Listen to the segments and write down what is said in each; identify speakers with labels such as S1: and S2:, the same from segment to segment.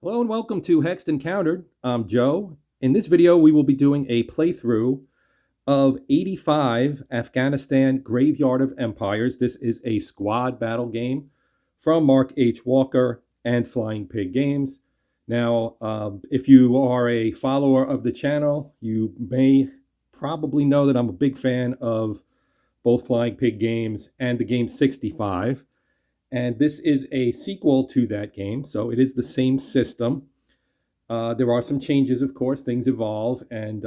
S1: Hello and welcome to Hexed Encountered. I'm Joe. In this video, we will be doing a playthrough of 85 Afghanistan Graveyard of Empires. This is a squad battle game from Mark H. Walker and Flying Pig Games. Now, if you are a follower of the channel, you may probably know that I'm a big fan of both Flying Pig Games and the game 65. And this is a sequel to that game, so it is the same system. There are some changes, of course. Things evolve, and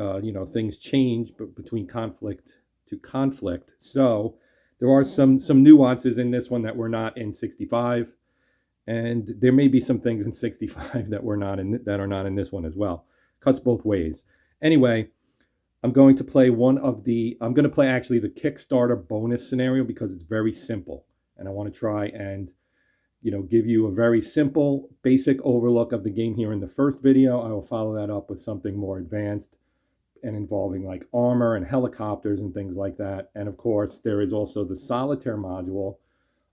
S1: things change between conflict to conflict. So there are some nuances in this one that were not in 65, and there may be some things in 65 that are not in this one as well. Cuts both ways. Anyway, I'm going to play I'm going to play actually the Kickstarter bonus scenario because it's very simple. And I want to try and, give you a very simple, basic overlook of the game here in the first video. I will follow that up with something more advanced and involving like armor and helicopters and things like that. And of course, there is also the solitaire module,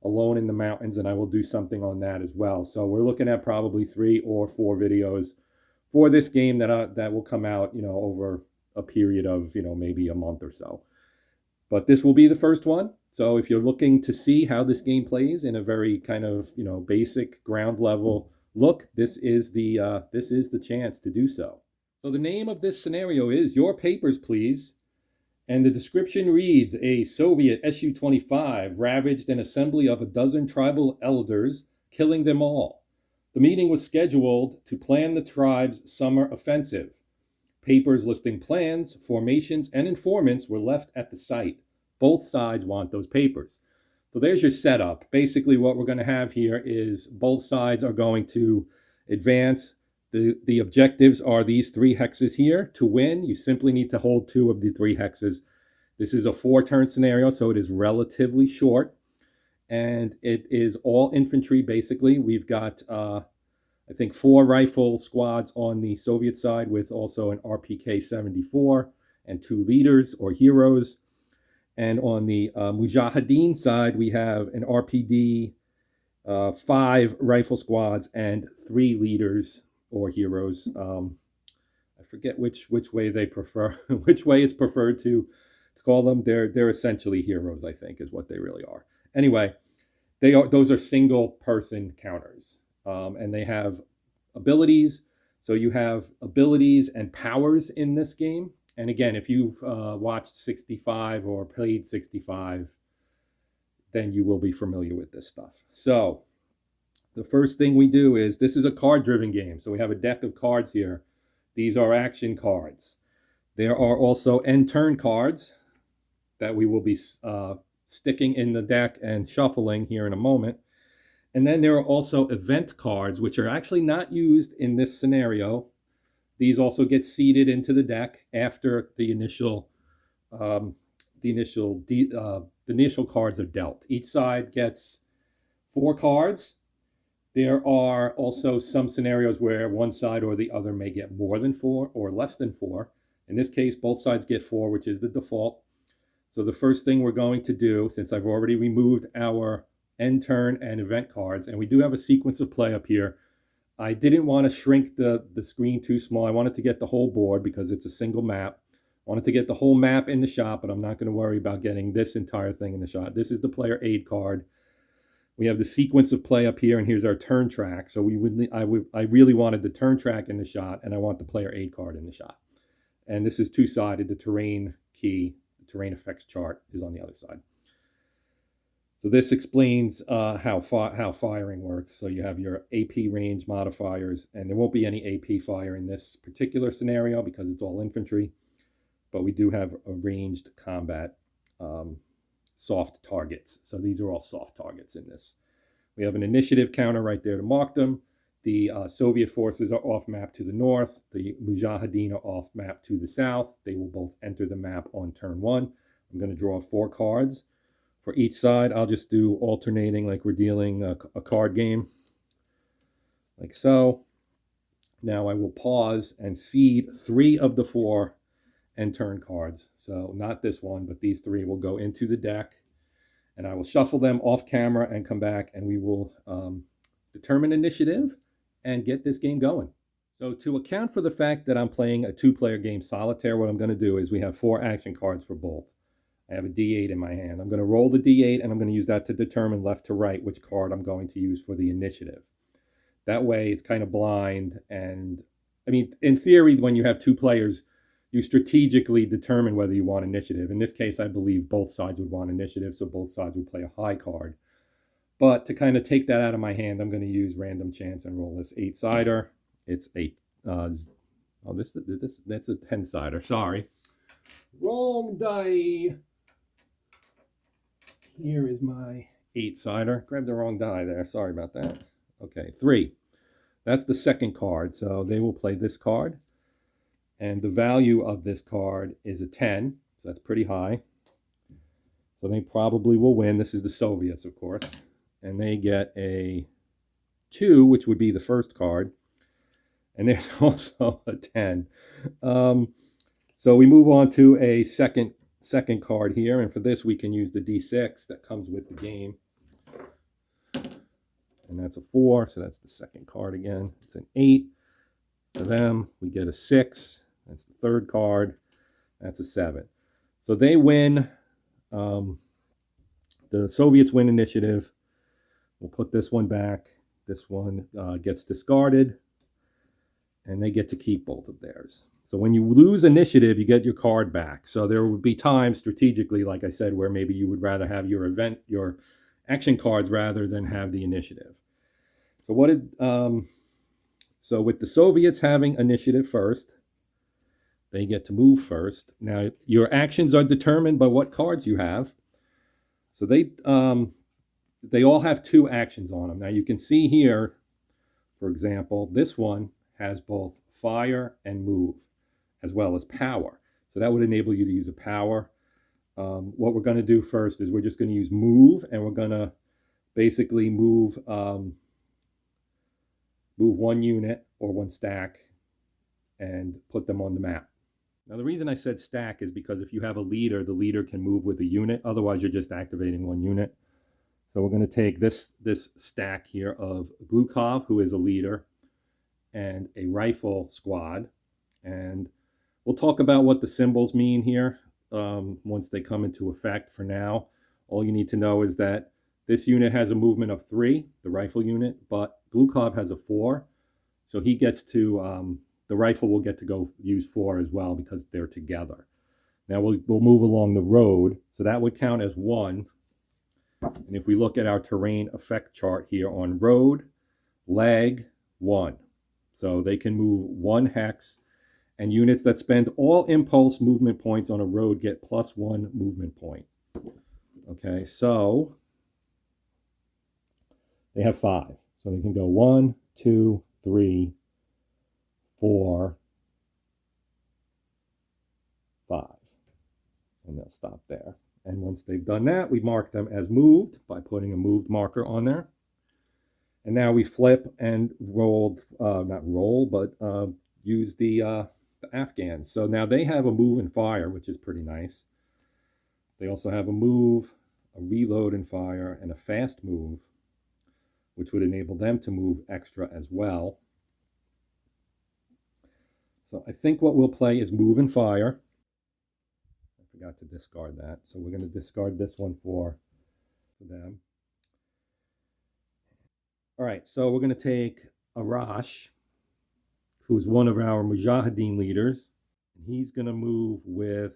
S1: Alone in the Mountains, and I will do something on that as well. So we're looking at probably 3 or 4 videos for this game that will come out, over a period of, maybe a month or so. But this will be the first one. So if you're looking to see how this game plays in a very kind of, basic ground level look, this is the chance to do so. So the name of this scenario is Your Papers, Please. And the description reads, a Soviet Su-25 ravaged an assembly of a dozen tribal elders, killing them all. The meeting was scheduled to plan the tribe's summer offensive. Papers listing plans, formations, and informants were left at the site. Both sides want those papers. So there's your setup. Basically, what we're going to have here is both sides are going to advance. The objectives are these 3 hexes here. To win, you simply need to hold 2 of the 3 hexes. This is a 4-turn scenario, so it is relatively short. And it is all infantry, basically. We've got I think 4 rifle squads on the Soviet side with also an RPK-74 and 2 leaders or heroes. And on the Mujahideen side, we have an RPD, 5 rifle squads and 3 leaders or heroes. I forget which way they prefer, which way it's preferred to call them. They're essentially heroes, I think, is what they really are. Anyway, those are single person counters. And they have abilities. So you have abilities and powers in this game. And again, if you've watched 65 or played 65, then you will be familiar with this stuff. So the first thing we do is, this is a card-driven game. So we have a deck of cards here. These are action cards. There are also end turn cards that we will be sticking in the deck and shuffling here in a moment. And then there are also event cards, which are actually not used in this scenario. These also get seeded into the deck after the initial cards are dealt. Each side gets 4 cards. There are also some scenarios where one side or the other may get more than 4 or less than 4. In this case, both sides get 4, which is the default. So the first thing we're going to do, since I've already removed our end turn and event cards, and we do have a sequence of play up here. I didn't want to shrink the screen too small. I wanted to get the whole board because it's a single map. I wanted to get the whole map in the shot, but I'm not going to worry about getting this entire thing in the shot. This is the player aid card. We have the sequence of play up here, and here's our turn track. So I really wanted the turn track in the shot, and I want the player aid card in the shot. And this is two-sided. The terrain key, the terrain effects chart is on the other side. So this explains how firing works. So you have your AP range modifiers, and there won't be any AP fire in this particular scenario because it's all infantry, but we do have a ranged combat soft targets. So these are all soft targets in this. We have an initiative counter right there to mark them. The Soviet forces are off map to the north. The Mujahideen are off map to the south. They will both enter the map on turn 1. I'm going to draw 4 cards. For each side, I'll just do alternating like we're dealing a card game, like so. Now I will pause and seed 3 of the 4 end turn cards. So not this one, but these 3 will go into the deck. And I will shuffle them off camera and come back, and we will determine initiative and get this game going. So to account for the fact that I'm playing a 2-player game solitaire, what I'm going to do is we have 4 action cards for both. I have a D8 in my hand. I'm going to roll the D8, and I'm going to use that to determine left to right which card I'm going to use for the initiative. That way, it's kind of blind. And I mean, in theory, when you have 2 players, you strategically determine whether you want initiative. In this case, I believe both sides would want initiative, so both sides would play a high card. But to kind of take that out of my hand, I'm going to use random chance and roll this 8-sider. It's a that's a 10-sider. Sorry, wrong die. Here is my 8-sider. Grabbed the wrong die there. Sorry about that. Okay, 3. That's the second card. So they will play this card, and the value of this card is a 10. So that's pretty high. So they probably will win. This is the Soviets, of course, and they get a 2, which would be the first card. And there's also a 10. So we move on to a second card here. And for this, we can use the D6 that comes with the game. And that's a 4. So that's the second card again. It's an 8. For them, we get a 6. That's the third card. That's a 7. So they win. The Soviets win initiative. We'll put this one back. This one gets discarded. And they get to keep both of theirs. So when you lose initiative, you get your card back. So there would be times strategically, like I said, where maybe you would rather have your action cards rather than have the initiative. So so with the Soviets having initiative first, they get to move first. Now your actions are determined by what cards you have. So they all have 2 actions on them. Now you can see here, for example, this one has both fire and move, as well as power. So that would enable you to use a power. What we're going to do first is we're just going to use move, and we're going to basically move 1 unit or 1 stack and put them on the map. Now the reason I said stack is because if you have a leader, the leader can move with a unit. Otherwise, you're just activating 1 unit. So we're going to take this stack here of Glukov, who is a leader, and a rifle squad, and we'll talk about what the symbols mean here once they come into effect. For now, all you need to know is that this unit has a movement of 3, the rifle unit, but Glukov has a 4, so he gets to the rifle will get to go use 4 as well because they're together. Now we'll move along the road, so that would count as 1. And if we look at our terrain effect chart here on road, leg 1. So they can move 1 hex, and units that spend all impulse movement points on a road get +1 movement point. Okay, so they have 5. So they can go 1, 2, 3, 4, 5. And they'll stop there. And once they've done that, we mark them as moved by putting a moved marker on there. And now we flip and use the Afghans. So now they have a move and fire, which is pretty nice. They also have a move, a reload and fire, and a fast move, which would enable them to move extra as well. So I think what we'll play is move and fire. I forgot to discard that. So we're going to discard this one for them. All right, so we're going to take Arash, who is one of our Mujahideen leaders. He's going to move with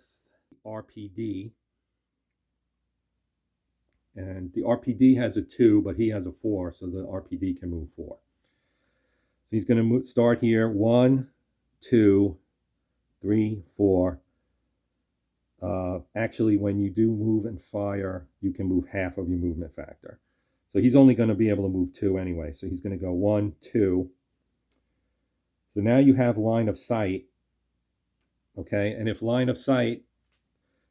S1: RPD. And the RPD has a 2, but he has a 4, so the RPD can move 4. So he's going to start here, 1, 2, 3, 4. Actually, when you do move and fire, you can move half of your movement factor. So he's only going to be able to move 2 anyway. So he's going to go 1, 2. So now you have line of sight. Okay, and if line of sight,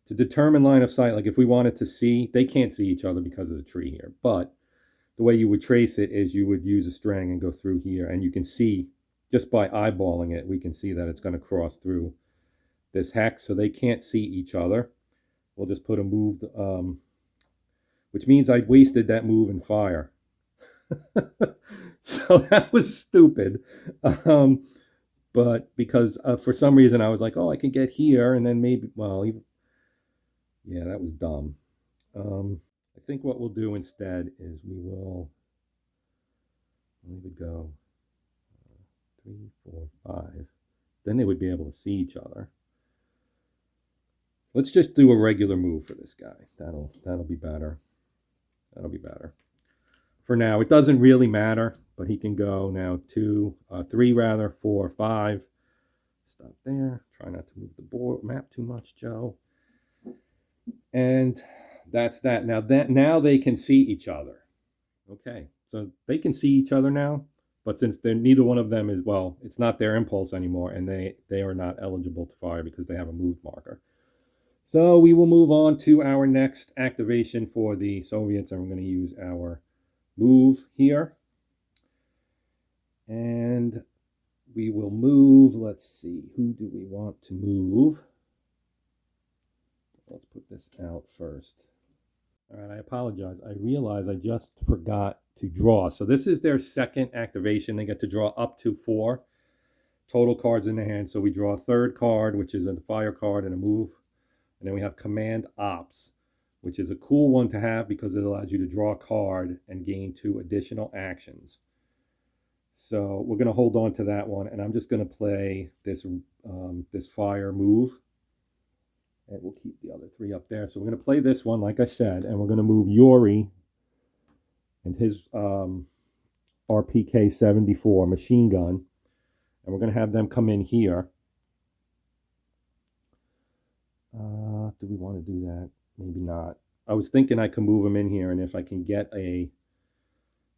S1: to determine line of sight, like if we wanted to see, they can't see each other because of the tree here. But the way you would trace it is you would use a string and go through here. And you can see, just by eyeballing it, we can see that it's going to cross through this hex. So they can't see each other. We'll just put a moved, which means I wasted that move and fire. So that was stupid. Um, but because for some reason I was like, oh, I can get here, and then maybe, well, even, yeah, that was dumb. I think what we'll do instead is we will leave it go 3, 4, 5. Then they would be able to see each other. Let's just do a regular move for this guy. That'll be better. That'll be better. For now, it doesn't really matter, but he can go now 3 rather, 4, 5. Stop there. Try not to move the board map too much, Joe. And that's that. Now they can see each other. Okay, so they can see each other now, but since they're neither one of them is, well, it's not their impulse anymore, and they are not eligible to fire because they have a move marker. So we will move on to our next activation for the Soviets, and we're going to use our move here. And we will move, let's see, who do we want to move? Let's put this out first. All right, I apologize. I realize I just forgot to draw. So this is their second activation. They get to draw up to 4 total cards in their hand. So we draw a third card, which is a fire card and a move. And then we have Command Ops, which is a cool one to have because it allows you to draw a card and gain 2 additional actions. So we're going to hold on to that one, and I'm just going to play this this fire move, and we'll keep the other 3 up there. So we're going to play this one, like I said, and we're going to move Yuri and his RPK 74 machine gun, and we're going to have them come in here. Do we want to do that? Maybe not. I was thinking I could move them in here, and if I can get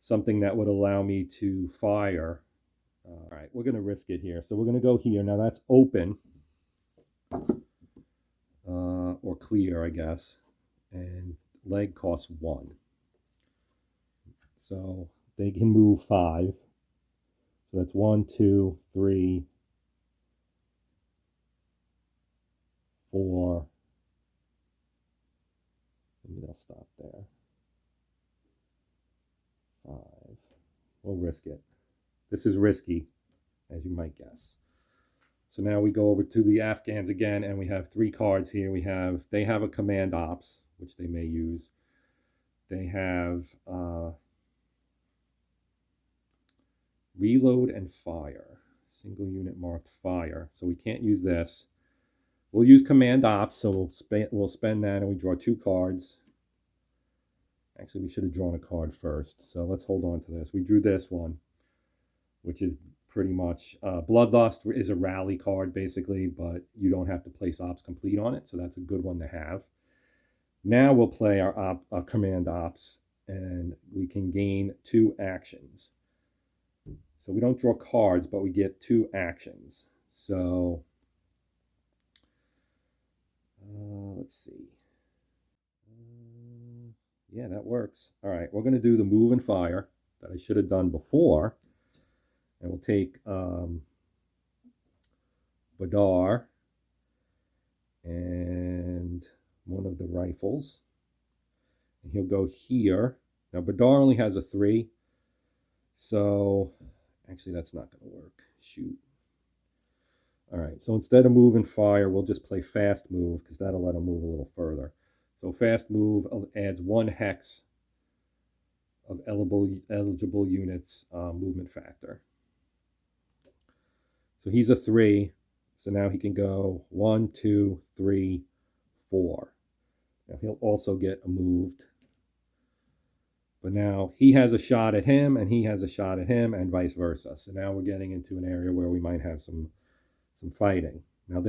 S1: something that would allow me to fire. All right, we're going to risk it here. So we're going to go here. Now that's open, or clear, I guess. And leg costs 1. So they can move 5. So that's 1, 2, 3, 4. Maybe they'll stop there. 5. We'll risk it. This is risky, as you might guess. So now we go over to the Afghans again, and we have 3 cards here. They have a Command Ops, which they may use. They have Reload and Fire. Single unit marked Fire. So we can't use this. We'll use Command Ops, so we'll spend that, and we draw 2 cards. Actually, we should have drawn a card first. So let's hold on to this. We drew this one, which is pretty much Bloodlust is a rally card, basically, but you don't have to place Ops Complete on it, so that's a good one to have. Now we'll play our Command Ops, and we can gain 2 actions. So we don't draw cards, but we get 2 actions. So let's see. Yeah, that works. All right, we're going to do the move and fire that I should have done before. And we'll take Badar and one of the rifles. And he'll go here. Now, Badar only has a 3. So, actually, that's not going to work. Shoot. All right, so instead of move and fire, we'll just play fast move because that'll let him move a little further. So fast move adds 1 hex of eligible units movement factor. So he's a 3. So now he can go 1, 2, 3, 4. Now he'll also get moved. But now he has a shot at him, and he has a shot at him, and vice versa. So now we're getting into an area where we might have some fighting. Now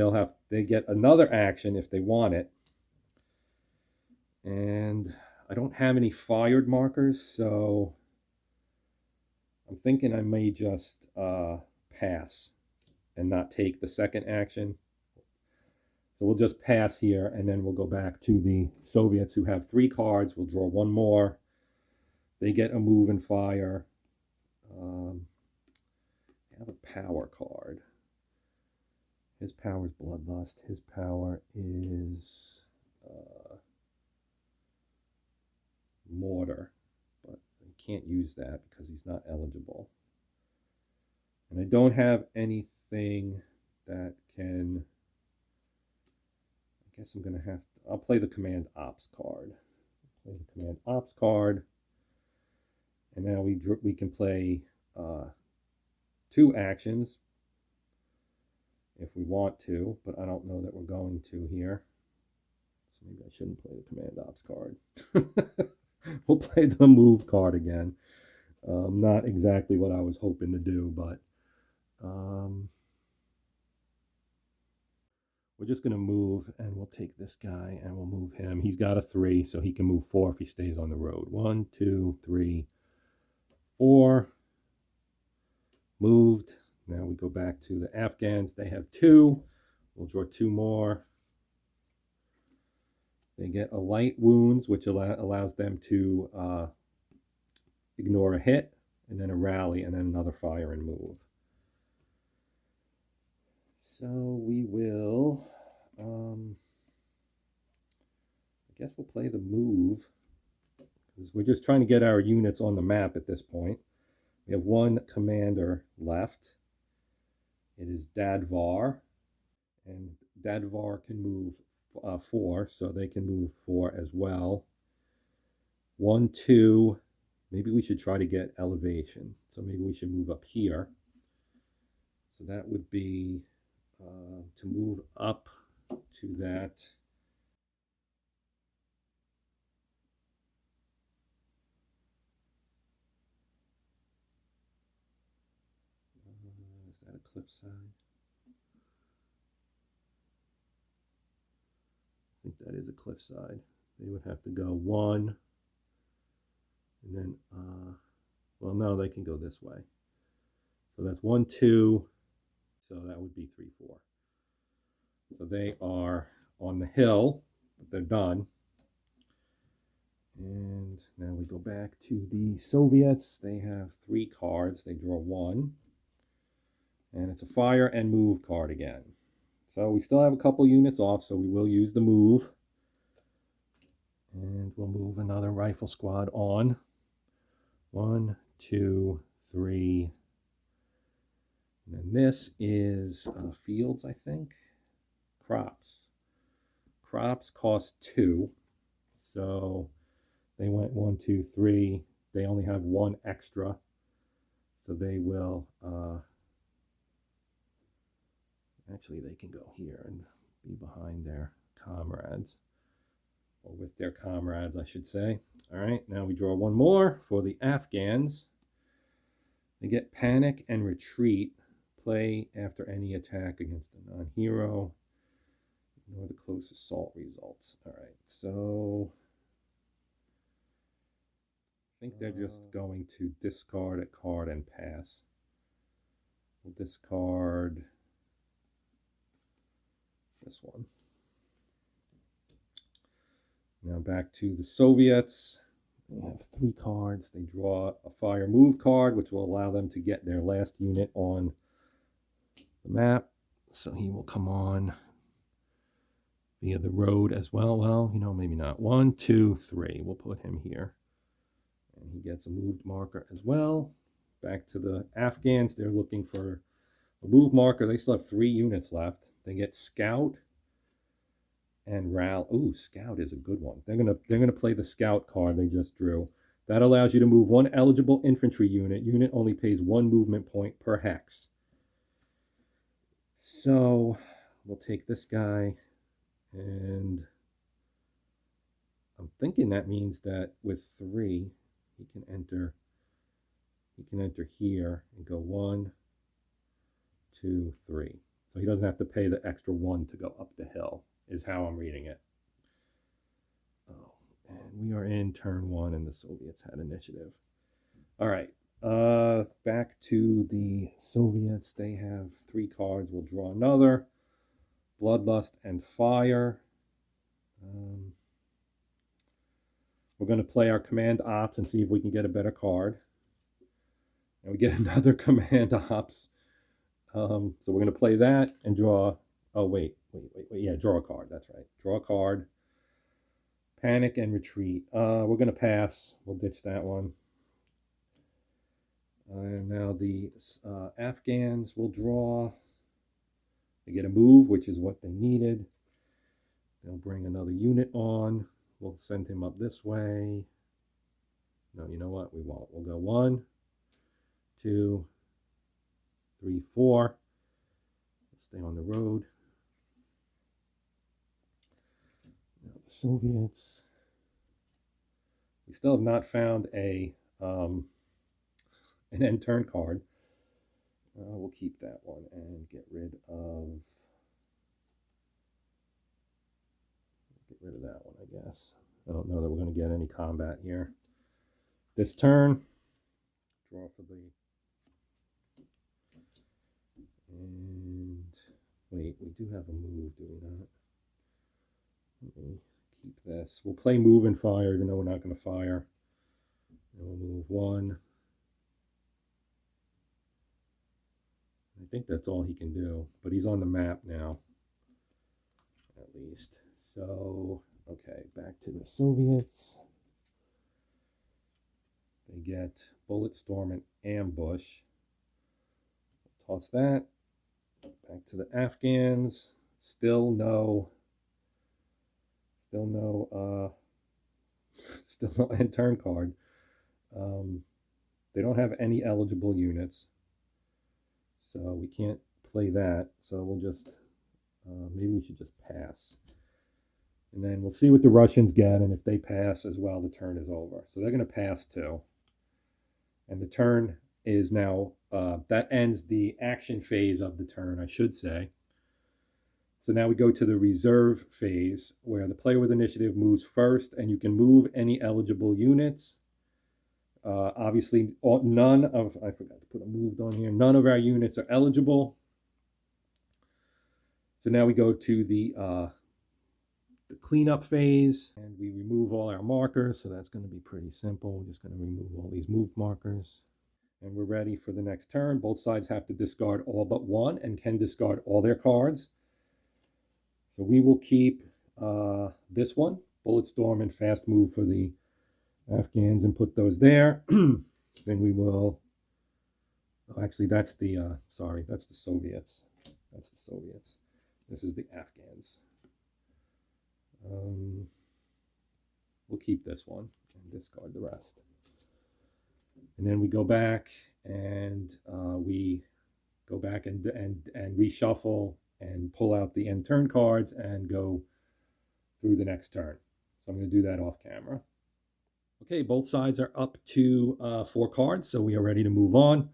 S1: they get another action if they want it. And I don't have any fired markers, so I'm thinking I may just pass and not take the second action. So we'll just pass here, and then we'll go back to the Soviets who have 3 cards. We'll draw 1 more. They get a move and fire. They have a power card. His power is Bloodlust. His power is Mortar. But I can't use that because he's not eligible. And I don't have anything that can, I guess I'm going to have, I'll play the command ops card. Play the command ops card. And now we can play 2 actions if we want to, but I don't know that we're going to here. So maybe I shouldn't play the command ops card. We'll play the move card again. Not exactly what I was hoping to do, but we're just going to move, and we'll take this guy and we'll move him. He's got a 3, so he can move 4 if he stays on the road. 1, 2, 3, 4. Moved. Now we go back to the Afghans. They have 2. We'll draw 2 more. They get a light wounds, which allows them to ignore a hit, and then a rally, and then another fire and move. So we will, I guess we'll play the move, because we're just trying to get our units on the map at this point. We have 1 commander left. It is Dadvar, and Dadvar can move 4, so they can move 4 as well. 1, 2, maybe we should try to get elevation, so maybe we should move up here. So that would be to move up to that. Is that a cliffside? I think that is a cliffside. They would have to go 1, and then, well, no, they can go this way. So that's 1, 2. So that would be 3, 4. So they are on the hill, but they're done. And now we go back to the Soviets. They have 3 cards. They draw 1. And it's a fire and move card again. So we still have a couple units off, so we will use the move. And we'll move another rifle squad on. 1, 2, 3. And then this is fields, I think. Crops. Crops cost 2. So they went 1, 2, 3. They only have 1 extra. So they will, actually they can go here and be behind their comrades. Or with their comrades, I should say. All right, now we draw 1 more for the Afghans. They get panic and retreat. Play after any attack against a non-hero. Ignore the close assault results. All right, so I think they're just going to discard a card and pass. We'll discard this one. Now back to the Soviets. They have 3 cards. They draw a fire move card, which will allow them to get their last unit on the map. So he will come on via the road as well. Well, you know, maybe not. 1, 2, 3. We'll put him here. And he gets a moved marker as well. Back to the Afghans. They're looking for a move marker. They still have 3 units left. They get Scout and Ral. Ooh, Scout is a good one. They're gonna play the Scout card they just drew. That allows you to move 1 eligible infantry unit. Unit only pays 1 movement point per hex. So we'll take this guy, and I'm thinking that means that with 3, he can enter here and go 1, 2, 3. So he doesn't have to pay the extra 1 to go up the hill, is how I'm reading it. Oh, and we are in turn 1, and the Soviets had initiative. All right, back to the Soviets. They have 3 cards. We'll draw another. Bloodlust and Fire. We're going to play our command ops and see if we can get a better card. And we get another command ops. So we're going to play that and draw. Oh, wait. Yeah, draw a card. That's right. Draw a card. Panic and retreat. We're going to pass. We'll ditch that one. And now the Afghans will draw. They get a move, which is what they needed. They'll bring another unit on. We'll send him up this way. No, you know what? We won't. We'll go 1, 2, 3, 4. Stay on the road. Now the Soviets. We still have not found an end turn card. We'll keep that one and get rid of that one, I guess. I don't know that we're going to get any combat here. This turn, draw for the... And wait, we do have a move, do we not? Let me keep this. We'll play move and fire, even though we're not going to fire. And we'll move 1. I think that's all he can do, but he's on the map now, at least. So, okay, back to the Soviets. They get bullet storm and ambush. Toss that. Back to the Afghans. Still no end turn card. They don't have any eligible units, so we can't play that. So we'll just maybe we should just pass, and then we'll see what the Russians get, and if they pass as well, the turn is over. So they're going to pass too, and the turn is now that ends the action phase of the turn, I should say. So now we go to the reserve phase, where the player with initiative moves first, and you can move any eligible units. Obviously, none of, I forgot to put a moved on here, none of our units are eligible. So now we go to the cleanup phase, and we remove all our markers. So that's going to be pretty simple. We're just going to remove all these moved markers. And we're ready for the next turn. Both sides have to discard all but one and can discard all their cards. So we will keep this one, Bullet Storm and Fast Move for the Afghans, and put those there. Then we will, actually that's the, sorry, that's the Soviets. That's the Soviets. This is the Afghans. We'll keep this one and discard the rest. And then we go back and we go back and reshuffle and pull out the end turn cards and go through the next turn. So I'm going to do that off camera. Okay, both sides are up to 4 cards, so we are ready to move on.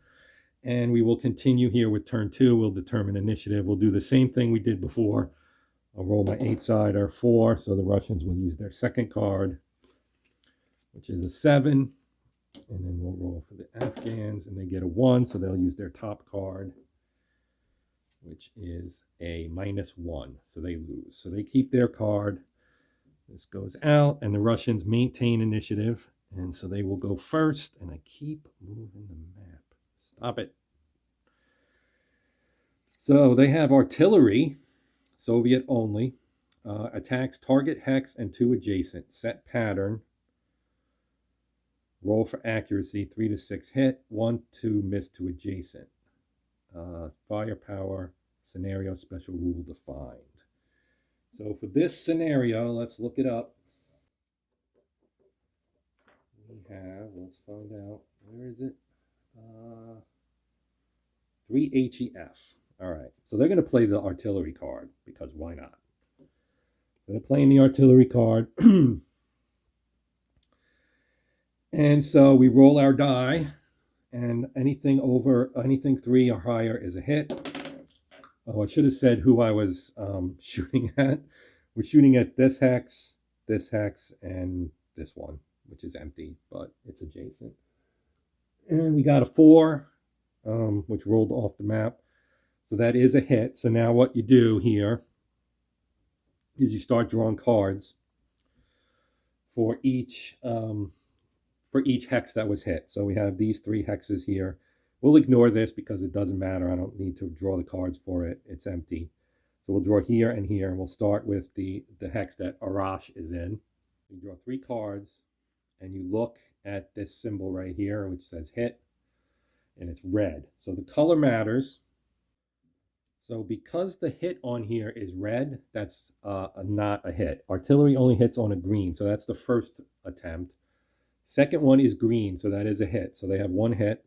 S1: And we will continue here with turn 2. We'll determine initiative. We'll do the same thing we did before. I'll roll my 8-sider 4, so the Russians will use their second card, which is a 7. And then we'll roll for the Afghans, and they get a 1, so they'll use their top card, which is a -1, so they lose. So they keep their card. This goes out, and the Russians maintain initiative, and so they will go first, and I keep moving the map. Stop it. So they have artillery, Soviet only, attacks target hex and 2 adjacent, set pattern, roll for accuracy, 3 to 6 hit, 1 to miss to adjacent. Firepower, scenario, special rule defined. So for this scenario, let's look it up. We have, let's find out, where is it? 3 HEF. All right, so they're going to play the artillery card, because why not? They're playing the artillery card. And so we roll our die, and anything 3 or higher is a hit. Oh, I should have said who I was shooting at. We're shooting at this hex, and this one, which is empty, but it's adjacent. And we got a 4, which rolled off the map. So that is a hit. So now what you do here is you start drawing cards for each hex that was hit. So we have these 3 hexes here. We'll ignore this because it doesn't matter. I don't need to draw the cards for it. It's empty. So we'll draw here and here, and we'll start with the hex that Arash is in. You draw 3 cards, and you look at this symbol right here, which says hit. and it's red. So the color matters. So because the hit on here is red, that's not a hit. Artillery only hits on a green, so that's the first attempt. Second one is green, so that is a hit. So they have one hit.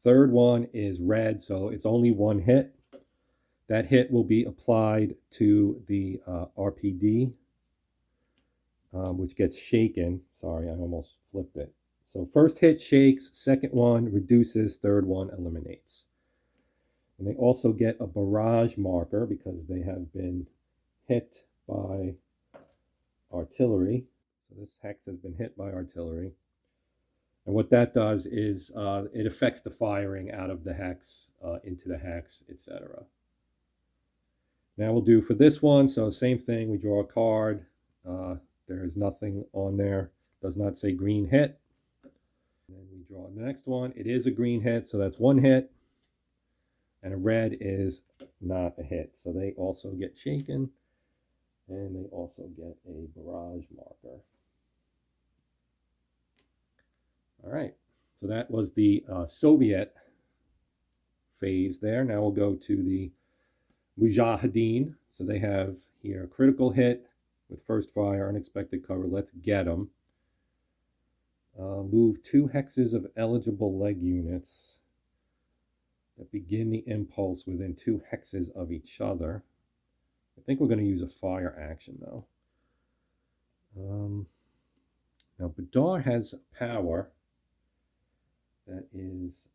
S1: Third one is red, so it's only one hit. That hit will be applied to the RPD, which gets shaken. Sorry, I almost flipped it. So first hit shakes, second one reduces, third one eliminates. And they also get a barrage marker because they have been hit by artillery. So this hex has been hit by artillery. And what that does is it affects the firing out of the hex into the hex, etc. Now we'll do for this one, so same thing, we draw a card. There is nothing on there, does not say green hit. And then we draw the next one, it is a green hit, so that's one hit. And a red is not a hit, so they also get shaken, and they also get a barrage marker. All right, so that was the Soviet phase there. Now we'll go to the Mujahideen. So they have here a critical hit with first fire, unexpected cover. Let's get them. Move 2 hexes of eligible leg units that begin the impulse within 2 hexes of each other. I think we're going to use a fire action though. Now Badar has power that is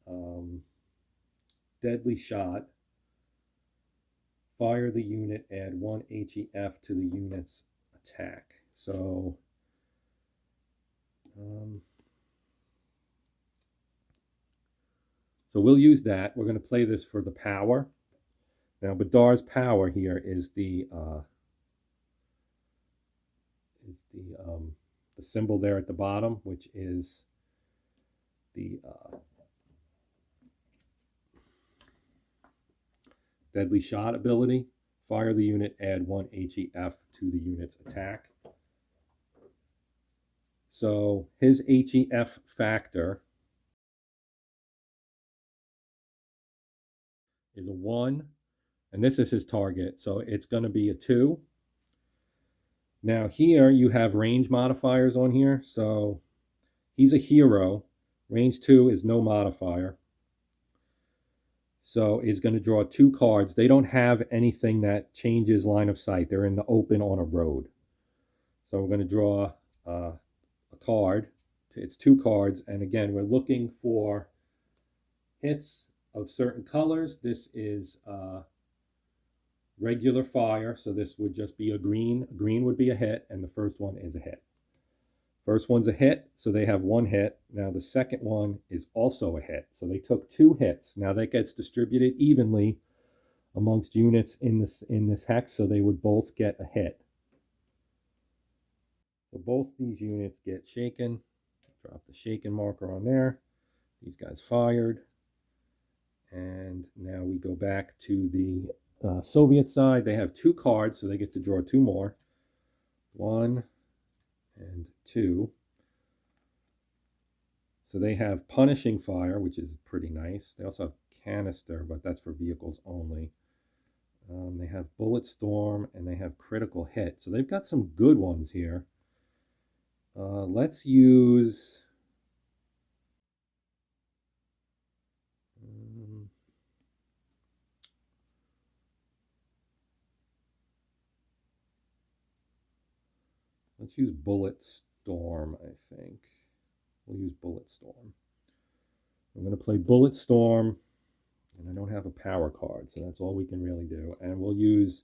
S1: deadly shot. Fire the unit, add 1 HEF to the unit's attack. So we'll use that. We're going to play this for the power. Now Badar's power here is the symbol there at the bottom, which is the deadly shot ability. Fire the unit, add 1 HEF to the unit's attack. So his HEF factor is a 1, and this is his target, so it's going to be a 2. Now here you have range modifiers on here, so he's a hero. Range 2 is no modifier. So it's going to draw 2 cards. They don't have anything that changes line of sight. They're in the open on a road. So we're going to draw a card. It's 2 cards. And again, we're looking for hits of certain colors. This is regular fire. So this would just be a green. A green would be a hit. And the first one is a hit. First one's a hit, so they have 1 hit. Now the second one is also a hit. So they took 2 hits. Now that gets distributed evenly amongst units in this hex, so they would both get a hit. So both these units get shaken. Drop the shaken marker on there. These guys fired. And now we go back to the Soviet side. They have 2 cards, so they get to draw 2 more. 1 and 2. So they have punishing fire, which is pretty nice. They also have canister, but that's for vehicles only. They have bullet storm, and they have critical hit. So they've got some good ones here. Let's use let's use bullet storm, I think. We'll use bullet storm. I'm going to play bullet storm, and I don't have a power card, so that's all we can really do. And we'll use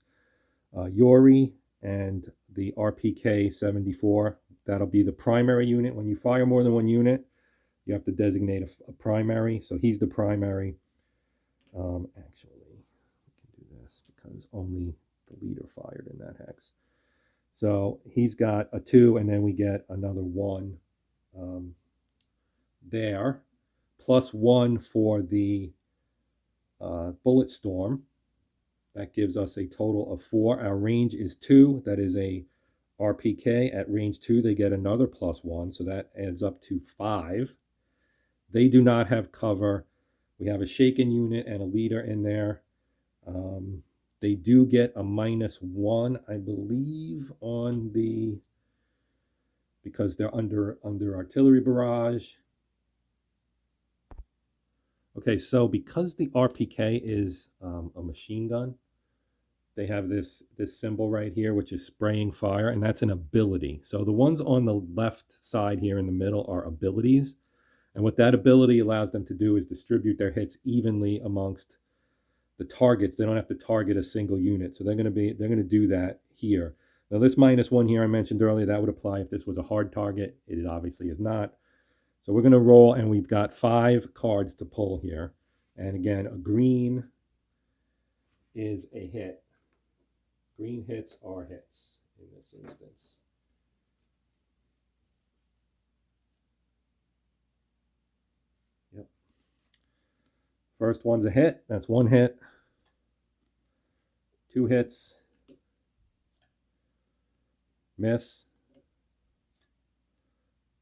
S1: Yuri and the RPK 74. That'll be the primary unit. When you fire more than 1 unit, you have to designate a primary. So he's the primary. Actually, we can do this because only the leader fired in that hex. So he's got a 2, and then we get another 1 there, plus 1 for the bullet storm. That gives us a total of 4. Our range is 2. That is a RPK. At range 2, they get another plus 1, so that adds up to 5. They do not have cover. We have a shaken unit and a leader in there. They do get a -1, I believe, on the, because they're under artillery barrage. Okay, so because the RPK is a machine gun, they have this symbol right here, which is spraying fire, and that's an ability. So the ones on the left side here in the middle are abilities, and what that ability allows them to do is distribute their hits evenly amongst the targets. They don't have to target a single unit, so they're going to do that here. Now this -1 here I mentioned earlier, that would apply if this was a hard target. It obviously is not. So we're going to roll, and we've got 5 cards to pull here. And again, a green is a hit. Green hits are hits in this instance. Yep. First one's a hit. That's 1 hit. 2 hits. Miss.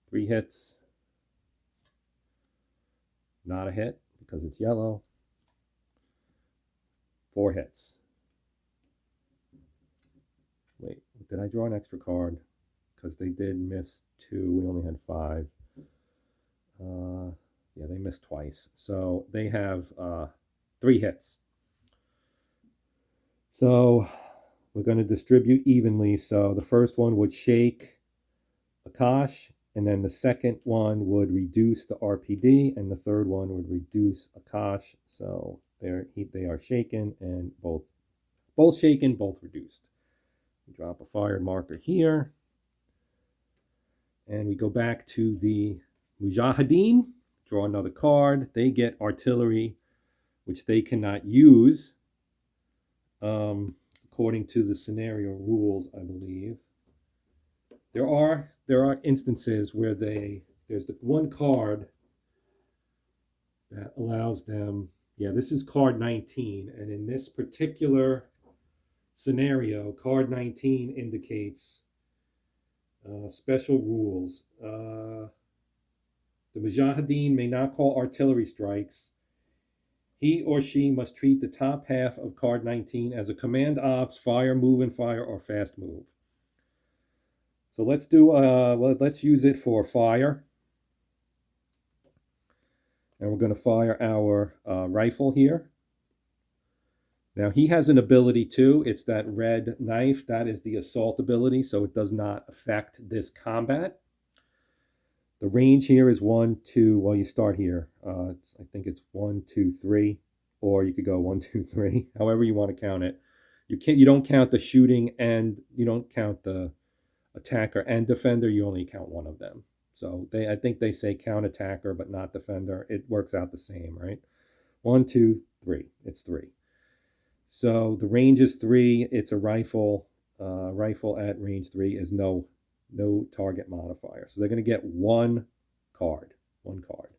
S1: 3 hits. Not a hit because it's yellow. 4 hits. Wait, did I draw an extra card? Because they did miss 2. We only had 5. Yeah, they missed twice. So they have 3 hits. So we're going to distribute evenly. So the first one would shake Akash, and then the second one would reduce the RPD, and the third one would reduce Akash. So they are shaken, and both shaken, both reduced. We drop a fired marker here, and we go back to the Mujahideen, draw another card. They get artillery, which they cannot use, according to the scenario rules, I believe. There are instances where there's the one card that allows them. Yeah, this is card 19, and in this particular scenario, card 19 indicates special rules. The Mujahideen may not call artillery strikes. He or she must treat the top half of card 19 as a command ops, fire, move and fire, or fast move. So let's use it for fire. And we're going to fire our rifle here. Now he has an ability too. It's that red knife. That is the assault ability, so it does not affect this combat. The range here is 1, 2. Well, you start here. I think it's 1, 2, 3, or you could go 1, 2, 3. However you want to count it. You don't count the shooting, and you don't count the attacker and defender. You only count one of them. So I think they say count attacker but not defender. It works out the same, right? 1, 2, 3. It's 3. So the range is 3. It's a rifle. Rifle at range 3 is no target modifier. So they're going to get 1 card. 1 card.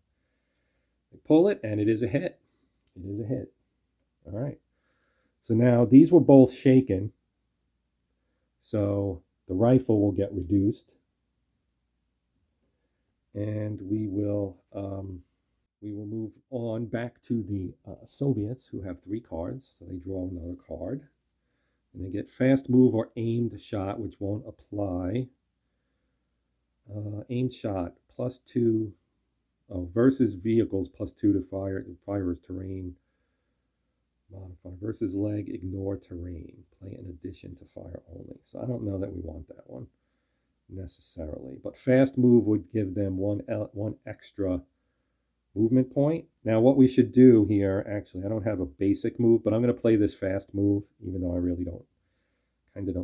S1: They pull it, and it is a hit. It is a hit. All right. So now these were both shaken. So the rifle will get reduced. And we will move on back to the Soviets, who have 3 cards. So they draw another card. And they get fast move or aimed shot, which won't apply. Aimed shot, +2. Oh, versus vehicles, +2 to firer's terrain modifier. Versus leg, ignore terrain. Play in addition to fire only. So I don't know that we want that one necessarily. But fast move would give them one extra movement point. Now what we should do here, actually, I don't have a basic move, but I'm going to play this fast move, even though I really don't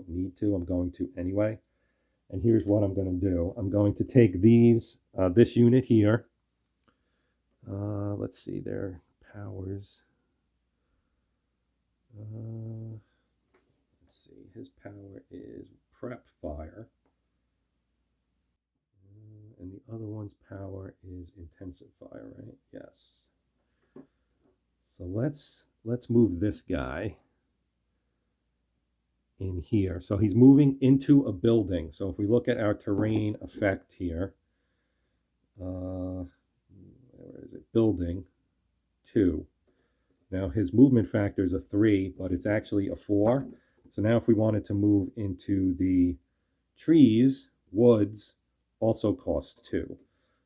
S1: need to. I'm going to anyway. And here's what I'm going to do. I'm going to take this unit here. Let's see their powers. Let's see. His power is prep fire. And the other one's power is intensive fire, right? Yes. So let's move this guy in here. So he's moving into a building. So if we look at our terrain effect here, where is it? Building 2. Now his movement factor is a 3, but it's actually a 4. So now if we wanted to move into the trees, woods also costs 2.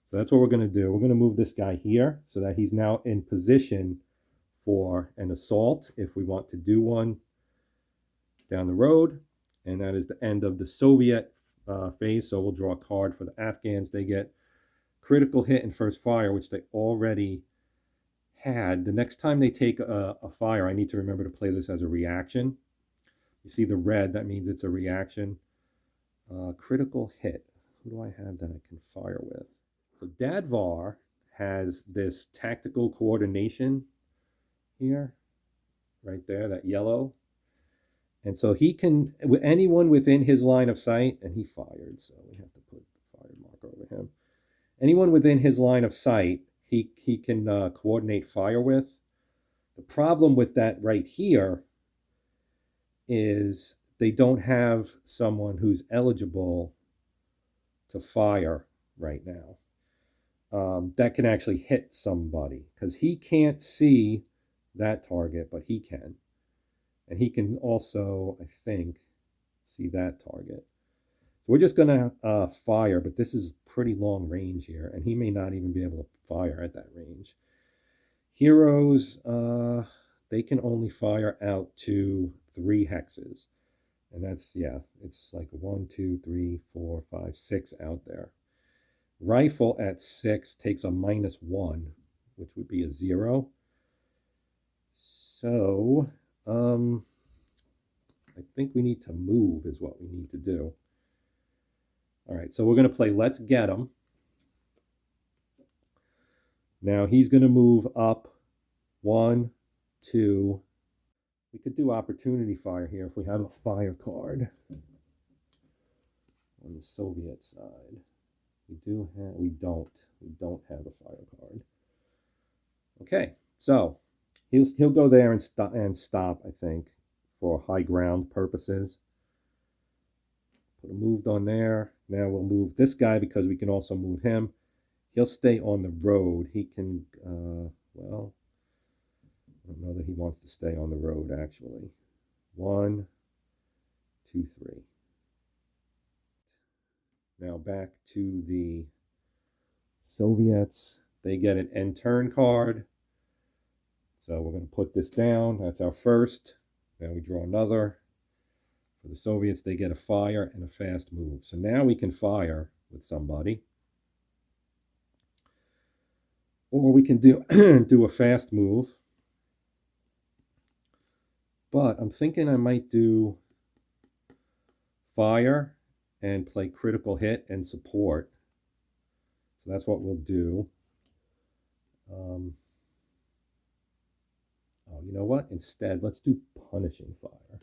S1: So that's what we're going to do. We're going to move this guy here so that he's now in position for an assault if we want to do one down the road. And that is the end of the Soviet phase. So we'll draw a card for the Afghans. They get critical hit in first fire, which they already had. The next time they take a fire, I need to remember to play this as a reaction. You see the red, that means it's a reaction. Critical hit. Who do I have that I can fire with? So Dadvar has this tactical coordination here, right there, that yellow. And so he can, anyone within his line of sight, and he fired, so we have to put the fire marker over him. Anyone within his line of sight, he can coordinate fire with. The problem with that right here is they don't have someone who's eligible to fire right now. That can actually hit somebody, because he can't see that target, but he can. And he can also, I think, see that target. We're just going to fire, but this is pretty long range here, and he may not even be able to fire at that range. Heroes, they can only fire out to 3 hexes. And that's, yeah, it's like 1, 2, 3, 4, 5, 6 out there. Rifle at 6 takes a -1, which would be a 0. So, I think we need to move is what we need to do. All right, so we're going to play Let's Get 'Em. Now he's going to move up 1, 2. We could do opportunity fire here if we have a fire card on the Soviet side. We don't have a fire card. Okay, so he'll go there and stop, I think, for high ground purposes. Put a moved on there. Now we'll move this guy because we can also move him. He'll stay on the road. He can, well, I don't know that he wants to stay on the road, actually. 1, 2, 3. Now back to the Soviets. They get an end turn card. So we're going to put this down. That's our first. Now we draw another. For the Soviets, they get a fire and a fast move. So now we can fire with somebody. Or we can do, do a fast move. But I'm thinking I might do fire and play critical hit and support. So that's what we'll do. Oh, you know what? Instead, let's do punishing fire.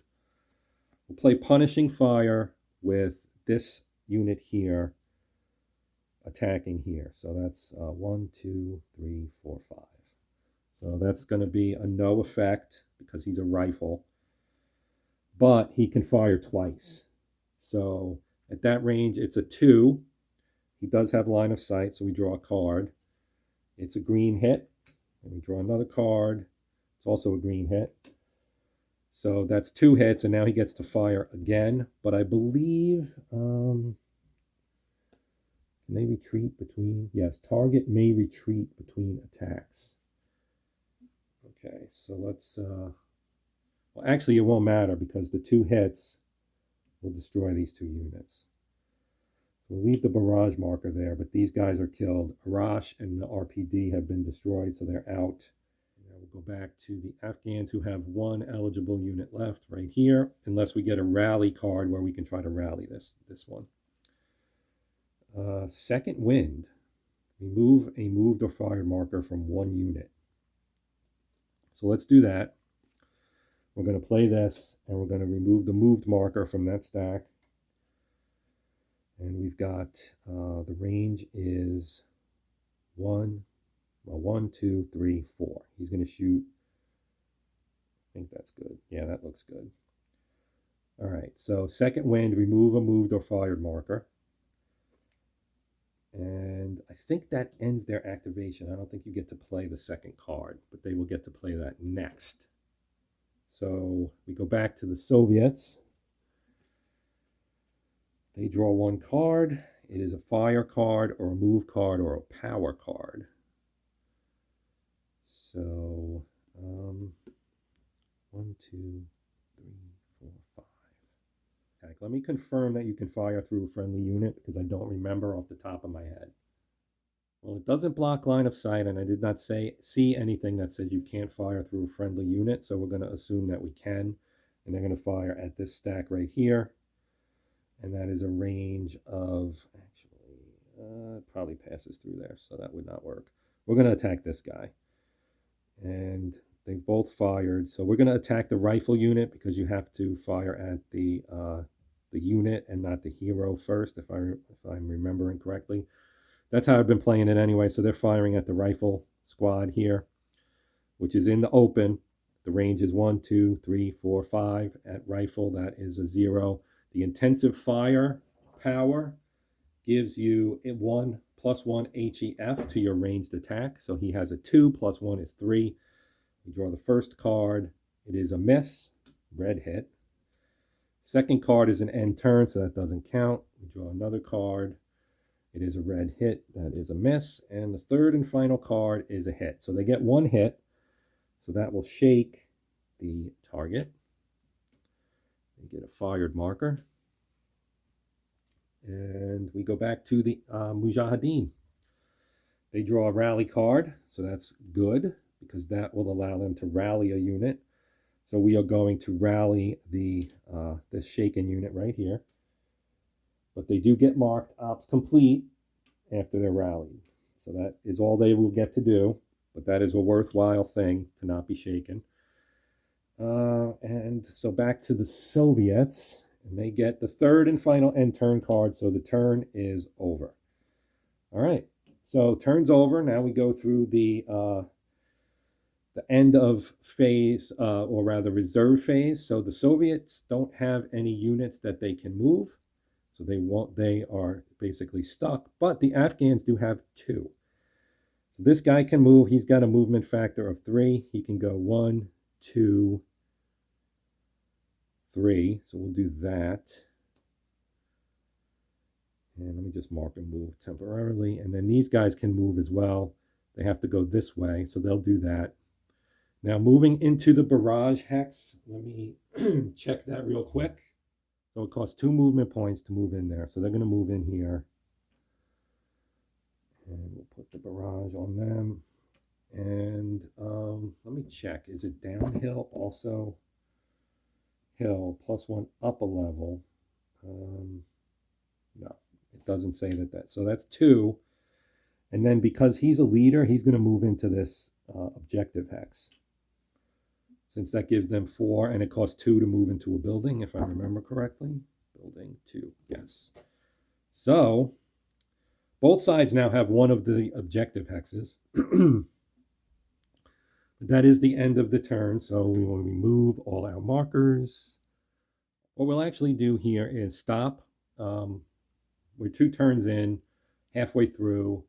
S1: We'll play punishing fire with this unit here attacking here. So that's 1, 2, 3, 4, 5. So that's going to be a no effect because he's a rifle. But he can fire twice. So at that range, it's a 2. He does have line of sight, so we draw a card. It's a green hit. And we draw another card. It's also a green hit. So that's 2 hits, and now he gets to fire again. But I believe, can they retreat between? Yes, target may retreat between attacks. Okay, so let's, well, actually it won't matter because the 2 hits will destroy these 2 units. So we'll leave the barrage marker there, but these guys are killed. Arash and the RPD have been destroyed, so they're out. Now we'll go back to the Afghans who have 1 eligible unit left right here, unless we get a rally card where we can try to rally this one. Second wind. Remove a moved or fired marker from 1 unit. So let's do that. We're going to play this, and we're going to remove the moved marker from that stack. And we've got, the range is 1, 2, 3, 4. He's going to shoot. I think that's good. Yeah, that looks good. All right, so second wind, remove a moved or fired marker. And I think that ends their activation. I don't think you get to play the second card, but they will get to play that next. So we go back to the Soviets. They draw one card. It is a fire card or a move card or a power card. So, 1, 2, 3, 4, 5. Okay, let me confirm that you can fire through a friendly unit because I don't remember off the top of my head. Well, it doesn't block line of sight, and I did not see anything that says you can't fire through a friendly unit, so we're going to assume that we can. And they're going to fire at this stack right here. And that is a range of, actually, it probably passes through there, so that would not work. We're going to attack this guy. And they both fired. So we're going to attack the rifle unit because you have to fire at the unit and not the hero first, if I'm remembering correctly. That's how I've been playing it anyway. So they're firing at the rifle squad here, which is in the open. The range is 1, 2, 3, 4, 5. At rifle, that is a 0. The intensive fire power gives you a 1 + 1 HEF to your ranged attack. So he has a 2 + 1 is 3. You draw the first card. It is a miss, red hit. Second card is an end turn, so that doesn't count. We draw another card. It is a red hit. That is a miss. And the third and final card is a hit. So they get one hit. So that will shake the target. They get a fired marker. And we go back to the Mujahideen. They draw a rally card. So that's good because that will allow them to rally a unit. So we are going to rally the shaken unit right here. But they do get marked ops complete after they're rallied. So that is all they will get to do. But that is a worthwhile thing to not be shaken. And so back to the Soviets. And they get the third and final end turn card. So the turn is over. All right. So turn's over. Now we go through the end of phase, or rather reserve phase. So the Soviets don't have any units that they can move. So they are basically stuck, but the Afghans do have 2. So this guy can move. He's got a movement factor of 3. He can go 1, 2, 3. So we'll do that. And let me just mark and move temporarily. And then these guys can move as well. They have to go this way, so they'll do that. Now moving into the barrage hex, let me check that real quick. So it costs 2 movement points to move in there. So they're going to move in here. And we'll put the barrage on them. And let me check. Is it downhill also? Hill +1 up a level. No, it doesn't say that. So that's 2. And then because he's a leader, he's going to move into this objective hex. Since that gives them 4, and it costs 2 to move into a building, if I remember correctly. Building 2, yes. So, both sides now have one of the objective hexes. That is the end of the turn, so we will remove all our markers. What we'll actually do here is stop. We're 2 turns in, halfway through.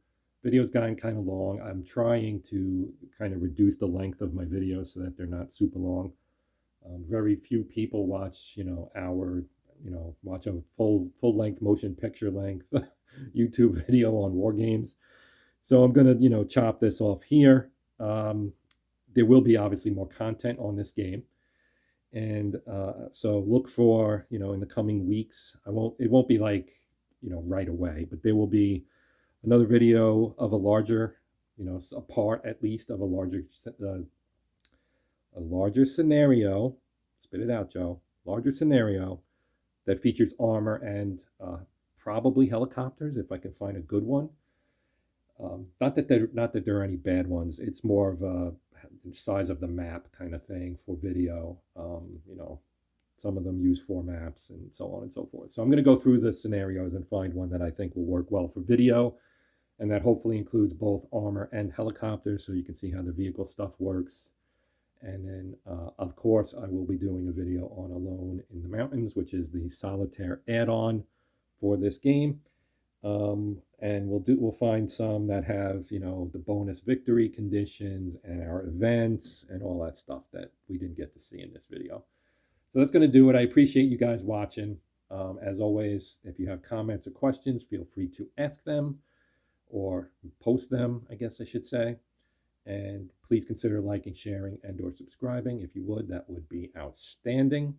S1: Video's gotten kind of long. I'm trying to kind of reduce the length of my videos so that they're not super long. Very few people watch, watch a full-length motion picture length YouTube video on war games. So I'm going to, chop this off here. There will be obviously more content on this game. And so look for, in the coming weeks, it won't be like, right away, but there will be another video of a larger, a part at least of a larger scenario. Spit it out, Joe. Larger scenario that features armor and probably helicopters if I can find a good one. Not that there are any bad ones. It's more of a size of the map kind of thing for video. Some of them use 4 maps and so on and so forth. So I'm going to go through the scenarios and find one that I think will work well for video, and that hopefully includes both armor and helicopters, so you can see how the vehicle stuff works. And then, of course, I will be doing a video on Alone in the Mountains, which is the solitaire add-on for this game. And we'll find some that have, you know, the bonus victory conditions and our events and all that stuff that we didn't get to see in this video. So that's going to do it. I appreciate you guys watching. As always, if you have comments or questions, feel free to ask them or post them, I guess I should say. And please consider liking, sharing, and or subscribing. If you would, that would be outstanding.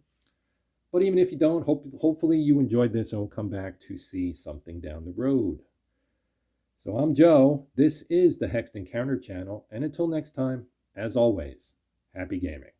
S1: But even if you don't, hopefully you enjoyed this and will come back to see something down the road. So I'm Joe. This is the Hexed Encounter channel. And until next time, as always, happy gaming.